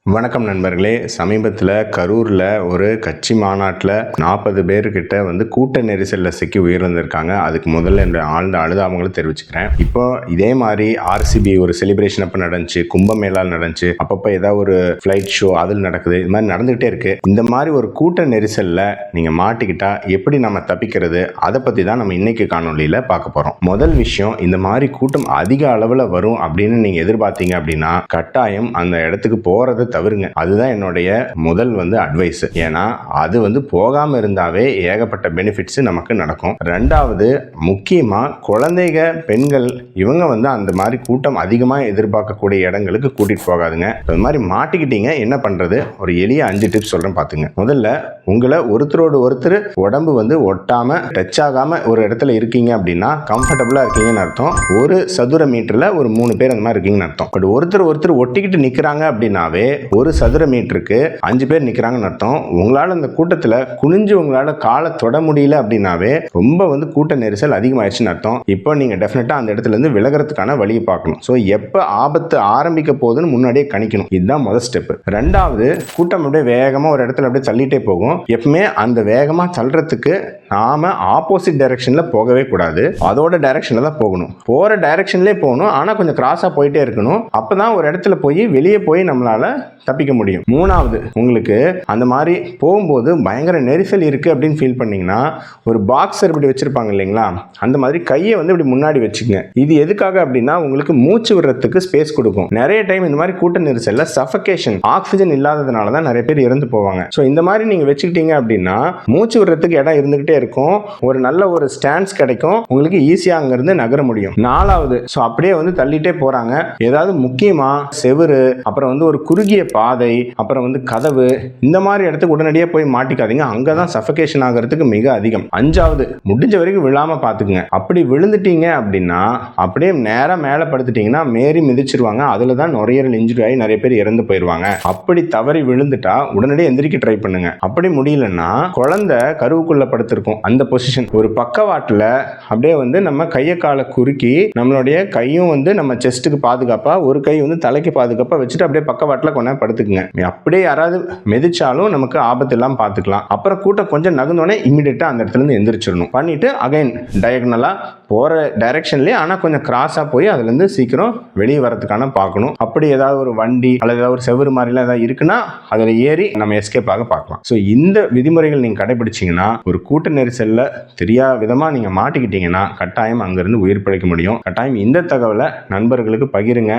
வணக்கம் நண்பர்களே. சமீபத்தில் கரூரில் ஒரு கட்சி மாநாட்டில் 40 பேர்கிட்ட கூட்ட நெரிசலில் சிக்கி உயிரிழந்திருக்காங்க. அதுக்கு முதல்ல என்னுடைய ஆழ்ந்த அனுதாபங்களை தெரிவிச்சுக்கிறேன். இப்போ இதே மாதிரி ஆர்சிபி ஒரு செலிப்ரேஷன் அப்போ நடந்துச்சு, கும்பமேளால் நடந்துச்சு, அப்பப்போ ஏதாவது ஒரு ஃப்ளைட் ஷோ அதில் நடக்குது, இது மாதிரி நடந்துகிட்டே இருக்கு. இந்த மாதிரி ஒரு கூட்ட நெரிசலில் நீங்கள் மாட்டிக்கிட்டா எப்படி நம்ம தப்பிக்கிறது, அதை பற்றி தான் நம்ம இன்னைக்கு காணொலியில் பார்க்க போகிறோம். முதல் விஷயம், இந்த மாதிரி கூட்டம் அதிக அளவில் வரும் அப்படின்னு நீங்கள் எதிர்பார்த்தீங்க அப்படின்னா கட்டாயம் அந்த இடத்துக்கு போகிறது தவிருங்க. அதுதான் என்னுடைய முதல் அட்வைஸ். ஏன்னா அது போகாம இருந்தாவே ஏகப்பட்ட பெனிஃபிட்ஸ் நமக்கு நடக்கும். ரெண்டாவது, முக்கியமா குழந்தைங்க, பெண்கள் இவங்க அந்த மாதிரி கூட்டம் அதிகமா எதிர்பார்க்கக்கூடிய இடங்களுக்கு கூட்டிட்டு போகாதுங்க. அது மாதிரி மாட்டிக்கிட்டீங்க என்ன பண்றது, ஒரு எளிய 5 டிப்ஸ் சொல்றேன் பாத்துங்க. முதல்ல, உங்களை ஒருத்தரோடு ஒருத்தர் உடம்பு ஒட்டாம டச் ஆகாம ஒரு இடத்துல இருக்கீங்க அப்படின்னா கம்ஃபர்டபுளா இருக்கீங்கன்னு அர்த்தம். ஒரு சதுர மீட்டர்ல ஒரு 3 பேர் அந்த மாதிரி இருக்கீங்கன்னு அர்த்தம். பட் ஒருத்தர் ஒட்டிக்கிட்டு நிக்கிறாங்க அப்படின்னாவே ஒரு சதுர மீட்டருக்கு 5 பேர் நிக்கிறாங்கன்னு அர்த்தம். உங்களால அந்த கூட்டத்துல குனிஞ்சு உங்களால காலை தொட முடியல அப்படின்னாவே ரொம்ப கூட்ட நெரிசல் அதிகமாயிடுச்சுன்னு அர்த்தம். இப்போ நீங்க டெஃபினட்டா அந்த இடத்துல இருந்து விலகிறதுக்கான வழியை பார்க்கணும். ஸோ எப்ப ஆபத்து ஆரம்பிக்க போகுதுன்னு முன்னாடியே கணிக்கணும். இதுதான் முதல் ஸ்டெப். ரெண்டாவது, கூட்டம் அப்படியே வேகமா ஒரு இடத்துல அப்படியே தள்ளிட்டே போகும். எப்பவுமே அந்த வேகமா தள்ளுறதுக்கு நாம ஆப்போசிட் டைரக்ஷன்ல போகவே கூடாது. அதோட டைரக்ஷன்ல தான் போகணும். போற டைரக்ஷன்லேயே போகணும், ஆனா கொஞ்சம் கிராஸா போயிட்டே இருக்கணும். அப்பதான் ஒரு இடத்துல போய் வெளியே போய் நம்மளால தப்பிக்க முடியும். மூணாவது, உங்களுக்கு அந்த மாதிரி போகும்போது பயங்கர நெரிசல் இருக்கு அப்படின்னு ஃபீல் பண்ணீங்கன்னா ஒரு பாக்ஸர் இப்படி வச்சிருப்பாங்க இல்லைங்களா, அந்த மாதிரி கையை இப்படி முன்னாடி வச்சுக்கங்க. இது எதுக்காக அப்படின்னா உங்களுக்கு மூச்சு விடுறதுக்கு ஸ்பேஸ் கொடுக்கும். நிறைய டைம் இந்த மாதிரி கூட்ட நெரிசல்ல சஃபகேஷன், ஆக்சிஜன் இல்லாததுனால தான் நிறைய பேர் இறந்து போவாங்க. ஸோ இந்த மாதிரி நீங்க வச்சுக்கிட்டீங்க அப்படின்னா மூச்சு விடுறதுக்கு இடம் இருந்துகிட்டே இருக்கும், ஒரு நல்ல ஒரு ஸ்டாண்ட்ஸ் கிடைக்கும், உங்களுக்கு ஈஸியா அங்க இருந்து நகர முடியும். நாலாவது, ஸோ அப்படியே தள்ளிட்டே போறாங்க, ஏதாவது முக்கியமா செவுரு, அப்புறம் ஒரு குறுகிய பாதை, அப்புறம் கதவு, இந்த மாதிரி இடத்துக்கு உடனடியாக போய் மாட்டிக்காதீங்க. அங்கதான் சஃபகேஷன் ஆகிறதுக்கு மிக அதிகம். அஞ்சாவது, முடிஞ்ச வரைக்கும் விழாம பாத்துக்குங்க. அப்படி விழுந்துட்டீங்க அப்படின்னா அப்படியே நேரா மேல படுத்துட்டீங்கன்னா மேரி மிதிச்சிருவாங்க. அதுல தான் நுரையீரல் இன்ஜுரி ஆகி நிறைய பேர் இறந்து போயிருவாங்க. அப்படி தவறி விழுந்துட்டா உடனடியே எந்திரிக்க ட்ரை பண்ணுங்க. அப்படி முடியலன்னா குழந்தை கருவுக்குள்ள படுத்திருக்கும் அந்த பொசிஷன், ஒரு பக்கவாட்டுல அப்படியே நம்ம கையை காலை குறுக்கி நம்மளுடைய கையும் நம்ம செஸ்ட்டுக்கு பாதுகாப்பா, ஒரு கை தலைக்கு பாதுகாப்பா வச்சுட்டு அப்படியே பக்கவாட்டுல கொஞ்ச படுத்துக்குங்க. அப்படியே யாராவது மிதிச்சாலும் நமக்கு ஆபத்து எல்லாம் பார்த்துக்கலாம். அப்புறம் கூட்டம் கொஞ்சம் நகர்ந்தோடனே இமிடியேட்டா அந்த இடத்துல இருந்து எந்திரிச்சிடணும். பண்ணிட்டு அகைன் டயகனலா போற டைரக்ஷன்லயே ஆனா கொஞ்சம் கிராஸா போய் அதுல இருந்து சீக்கிரம் வெளியே வரதுக்கான பார்க்கணும். அப்படி ஏதாவது ஒரு வண்டி அல்லது ஏதாவது ஒரு செவரு மாதிரிலாம் ஏதாவது இருக்குன்னா அதுல ஏறி நம்ம எஸ்கேப் ஆக பார்க்கலாம். ஸோ இந்த விதிமுறைகள் நீங்க கடைபிடிச்சீங்கன்னா ஒரு கூட்ட நெரிசல்ல தெரியாத விதமா நீங்க மாட்டிக்கிட்டீங்கன்னா கட்டாயம் அங்கிருந்து உயிர் பிழைக்க முடியும். கட்டாயம் இந்த தகவலை நண்பர்களுக்கு பகிருங்க.